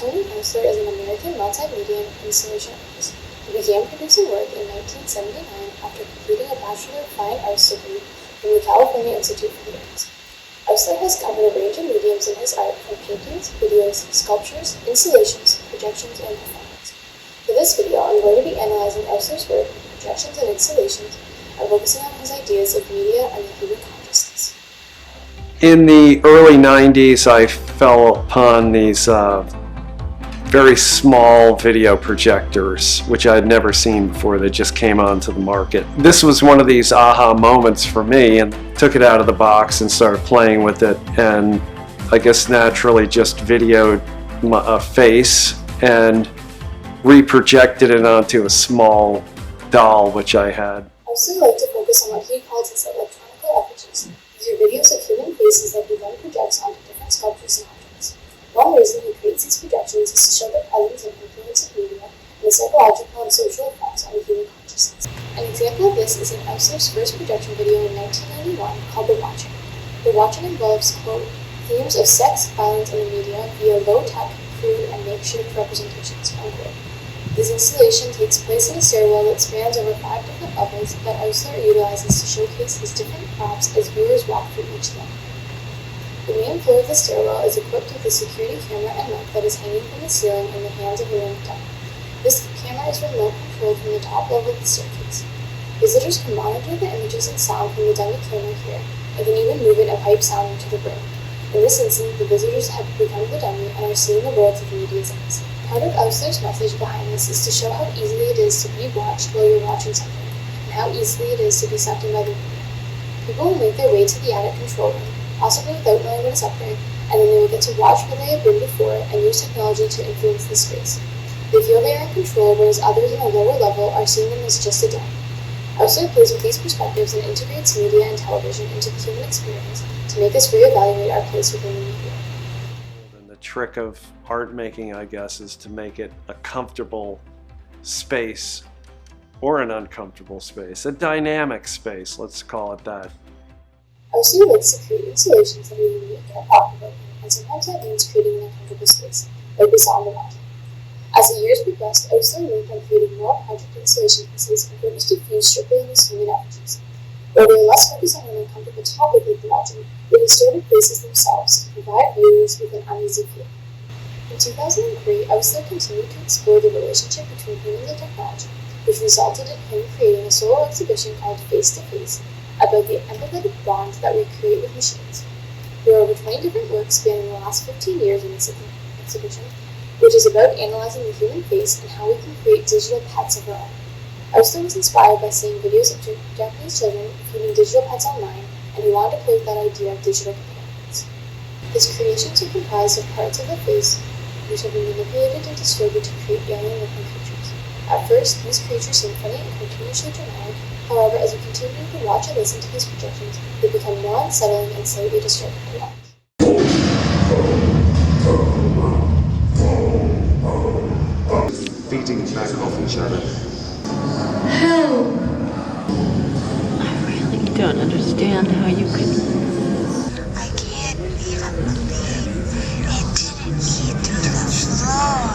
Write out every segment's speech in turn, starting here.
Tony Oursler is an American multimedia installation artist. He began producing work in 1979 after completing a Bachelor of Fine Arts degree from the California Institute for the Arts. Oursler has covered a range of mediums in his art, from paintings, videos, sculptures, installations, projections, and performance. For this video, I'm going to be analyzing Oursler's work, projections, and installations, and focusing on his ideas of media and the human consciousness. In the early 90s, I fell upon these very small video projectors, which I had never seen before. They just came onto the market. This was one of these aha moments for me, and took it out of the box and started playing with it, and I guess naturally just videoed a face and reprojected it onto a small doll which I had. Oursler liked to focus on what he called his electronical effigies. These are videos of human faces that he then projects onto different sculptures and objects. One reason he creates these projections is to show the presence and influence of media and the psychological and social effects on the human consciousness. An example of this is in Oursler's first projection video in 1991 called The Watching. The Watching involves, quote, themes of sex, violence, and the media via low-tech, crude, and makeshift representations, unquote. This installation takes place in a stairwell that spans over 5 different levels that Oursler utilizes to showcase his different props as viewers walk through each level. The main floor of the stairwell is equipped with a security camera and mic that is hanging from the ceiling in the hands of a young dummy. This camera is remote controlled from the top level of the staircase. Visitors can monitor the images and sound from the dummy camera here, and can even move it and pipe sound into the room. In this instance, the visitors have become the dummy and are seeing the world through the media's eyes. Part of Oursler's message behind this is to show how easily it is to be watched while you're watching something, and how easily it is to be sucked in by the media. People will make their way to the attic control room, possibly without knowing what is up there, and then they will get to watch where they have been before and use technology to influence the space. They feel they are in control, whereas others in a lower level are seeing them as just a dummy. Oursler plays with these perspectives and integrates media and television into the human experience to make us reevaluate our place within the media. And the trick of art making, I guess, is to make it a comfortable space or an uncomfortable space, a dynamic space, let's call it that. Oursler likes to create installations that are unique and popular, and sometimes that means creating an uncomfortable space, like we saw in The Watching. As the years progressed, Oursler worked on creating more project installation pieces and focused to fuse strictly on these human effigies. While they were less focused on an uncomfortable topic like The Watching, they distorted faces themselves to provide viewers with an uneasy feeling. In 2003, Oursler continued to explore the relationship between humans and technology, which resulted in him creating a solo exhibition called Face to Face, about the empathetic bond that we create with machines. There are over 20 different works spanning the last 15 years in this exhibition, which is about analyzing the human face and how we can create digital pets of our own. Oursler was inspired by seeing videos of Japanese children feeding digital pets online, and he wanted to play with that idea of digital companions. His creations are comprised of parts of the face which have been manipulated and distorted to create alien-looking creatures. At first, these creatures seem funny and continuously dramatic. However, as you continue to watch and listen to these projections, they become more unsettling and slightly disturbing to watch. Feeding back off each other. Help! I really don't understand how you could... I can't even believe it didn't eat to the floor.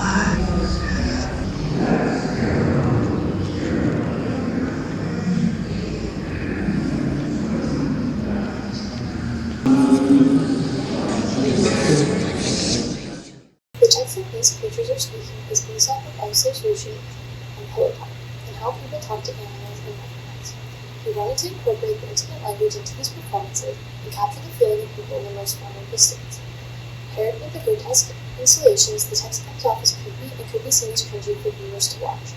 The text that these creatures are speaking is based off of Oursler's version and poetry, and how people talk to animals and recognize. He wanted to incorporate the intimate language into these performances and capture the feeling of people in the most vulnerable states. Paired with the grotesque installations, the text comes off as creepy and could be seen as cringy for viewers to watch.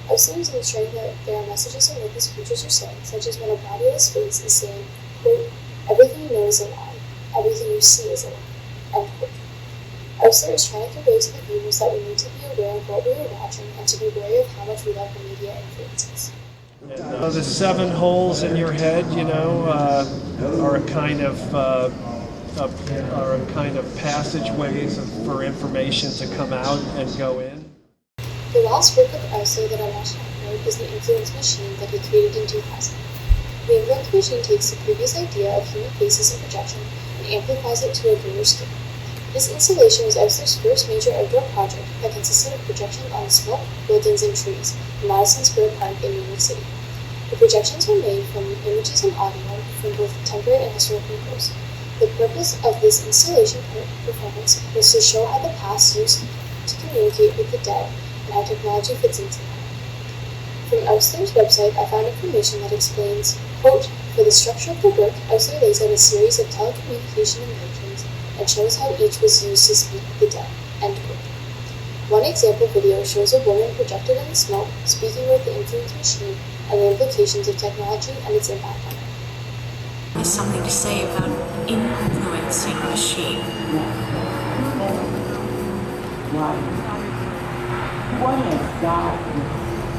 Oursler is illustrating that there are messages in what these creatures are saying, such as when a bodiless face is saying, quote, everything you know is a lie, everything you see is a lie, end quote. Oursler is trying to convey to the viewers that we need to be aware of what we are watching and to be wary of how much we let the media influence us. The 7 holes in your head, are a kind of passageways for information to come out and go in. The last work of Oursler that I want to note is the influence machine that he created in 2000. The influence machine takes the previous idea of human faces and projection and amplifies it to a greater scale. This installation was Oursler's first major outdoor project that consisted of projections on smoke, buildings, and trees in Madison Square Park in New York City. The projections were made from images and audio from both temperate and historical posts. The purpose of this installation performance was to show how the past used to communicate with the dead and how technology fits into that. From Oursler's website, I found information that explains, quote, "For the structure of the work, Oursler lays out a series of telecommunication inventions and shows how each was used to speak with the dead," end quote. One example video shows a woman projected in the smoke speaking with the influence machine and the implications of technology and its impact on her. There's something to say about influencing a machine.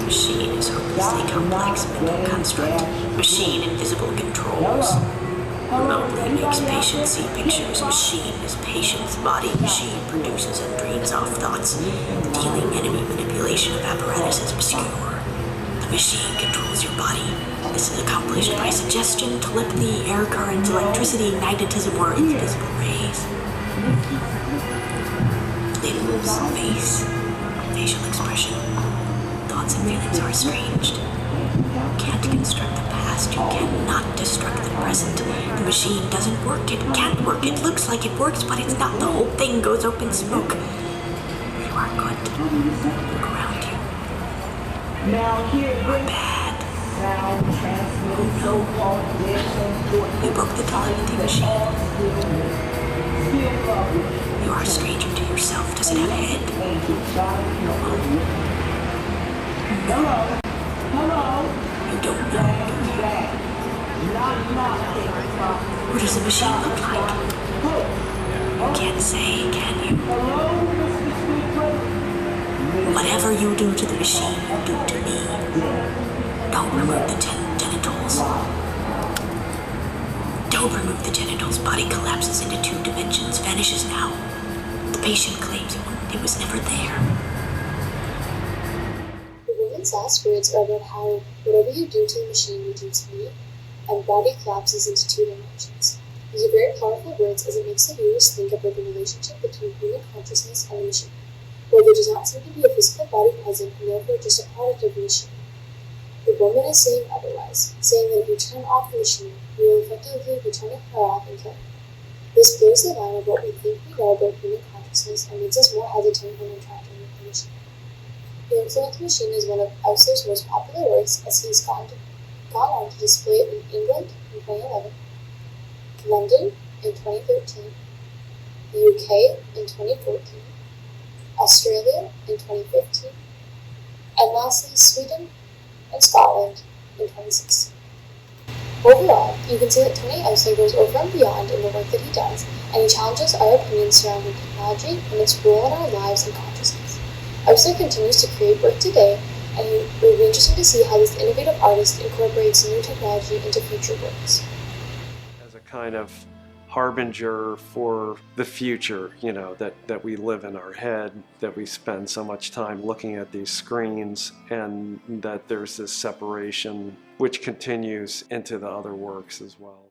Machine is hopelessly complex mental construct. Machine invisible controls. Remotely makes patient see pictures. Machine is patient's body. Machine produces and drains off thoughts. Dealing enemy manipulation of apparatus is obscure. The machine controls your body. This is accomplished by suggestion, telepathy, air currents, electricity, magnetism, or invisible rays. It moves the face, facial expression. Thoughts and feelings are estranged. You can't construct the past. You cannot destruct the present. The machine doesn't work. It can't work. It looks like it works, but it's not. The whole thing goes up in smoke. You are good. Look around you. You are bad. You broke the telepathy machine. You are a stranger to yourself. Does it have a head? No. You don't know, do you? What does the machine look like? You can't say, can you? Whatever you do to the machine, you do to me. Don't remove the genitals. Don't remove the genitals. Body collapses into 2 dimensions, vanishes now. The patient claims it was never there. The woman's last words are about how whatever you do to the machine, you do to me, and body collapses into 2 dimensions. These are very powerful words as it makes the viewers think about the relationship between human consciousness and the machine, where there does not seem to be a physical body present and therefore just a product of the machine. The woman is saying otherwise, saying that if you turn off the machine, you will effectively be turning her off and killing her. This blurs the line of what we think we know about human consciousness and makes us more hesitant when interacting with the machine. The Influence Machine is one of Oursler's most popular works as he's gone on to display it in England in 2011, London in 2013, the UK in 2014, Australia in 2015, and lastly Sweden and Scotland in 2016. Overall, you can see that Tony Oursler goes over and beyond in the work that he does, and he challenges our opinions surrounding technology and its role in our lives and consciousness. Oursler continues to create work today, and it will be interesting to see how this innovative artist incorporates new technology into future works. As a kind of harbinger for the future, you know, that we live in our head, that we spend so much time looking at these screens, and that there's this separation which continues into the other works as well.